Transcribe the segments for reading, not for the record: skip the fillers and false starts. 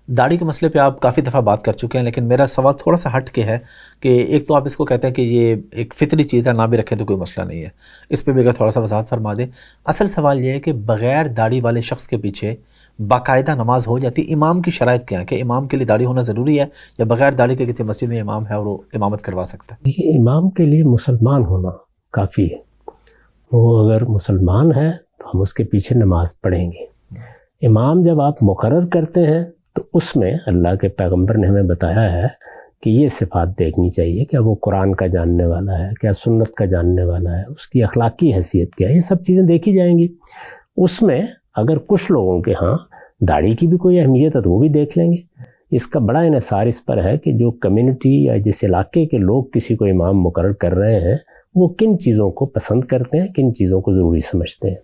داڑھی کے مسئلے پہ آپ کافی دفعہ بات کر چکے ہیں، لیکن میرا سوال تھوڑا سا ہٹ کے ہے کہ ایک تو آپ اس کو کہتے ہیں کہ یہ ایک فطری چیز ہے، نہ بھی رکھیں تو کوئی مسئلہ نہیں ہے، اس پہ بھی اگر تھوڑا سا وضاحت فرما دیں۔ اصل سوال یہ ہے کہ بغیر داڑھی والے شخص کے پیچھے باقاعدہ نماز ہو جاتی؟ امام کی شرائط کیا ہے کہ امام کے لیے داڑھی ہونا ضروری ہے، یا بغیر داڑھی کے کسی مسجد میں امام ہے اور وہ امامت کروا سکتا ہے؟ دیکھیے، امام کے لیے مسلمان ہونا کافی ہے۔ وہ اگر مسلمان ہے تو ہم اس کے پیچھے نماز پڑھیں گے۔ امام جب آپ مقرر کرتے ہیں تو اس میں اللہ کے پیغمبر نے ہمیں بتایا ہے کہ یہ صفات دیکھنی چاہیے، کہ وہ قرآن کا جاننے والا ہے، کیا سنت کا جاننے والا ہے، اس کی اخلاقی حیثیت کیا ہے، یہ سب چیزیں دیکھی جائیں گی۔ اس میں اگر کچھ لوگوں کے ہاں داڑھی کی بھی کوئی اہمیت ہے تو وہ بھی دیکھ لیں گے۔ اس کا بڑا انحصار اس پر ہے کہ جو کمیونٹی یا جس علاقے کے لوگ کسی کو امام مقرر کر رہے ہیں وہ کن چیزوں کو پسند کرتے ہیں، کن چیزوں کو ضروری سمجھتے ہیں۔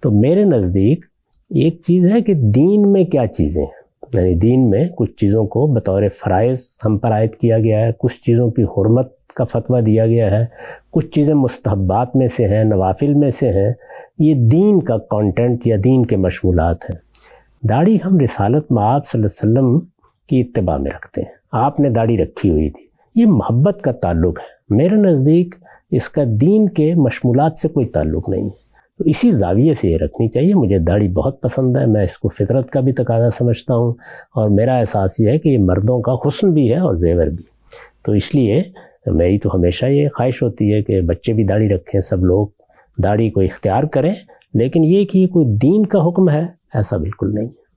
تو میرے نزدیک ایک چیز ہے کہ دین میں کیا چیزیں ہیں، یعنی دین میں کچھ چیزوں کو بطور فرائض ہم پر عائد کیا گیا ہے، کچھ چیزوں کی حرمت کا فتویٰ دیا گیا ہے، کچھ چیزیں مستحبات میں سے ہیں، نوافل میں سے ہیں۔ یہ دین کا کانٹینٹ یا دین کے مشمولات ہیں۔ داڑھی ہم رسالت مآب صلی اللہ علیہ وسلم کی اتباع میں رکھتے ہیں۔ آپ نے داڑھی رکھی ہوئی تھی، یہ محبت کا تعلق ہے۔ میرے نزدیک اس کا دین کے مشمولات سے کوئی تعلق نہیں ہے، تو اسی زاویے سے یہ رکھنی چاہیے۔ مجھے داڑھی بہت پسند ہے، میں اس کو فطرت کا بھی تقاضا سمجھتا ہوں، اور میرا احساس یہ ہے کہ یہ مردوں کا حسن بھی ہے اور زیور بھی۔ تو اس لیے میری تو ہمیشہ یہ خواہش ہوتی ہے کہ بچے بھی داڑھی رکھیں، سب لوگ داڑھی کو اختیار کریں، لیکن یہ کہ کوئی دین کا حکم ہے ایسا بالکل نہیں۔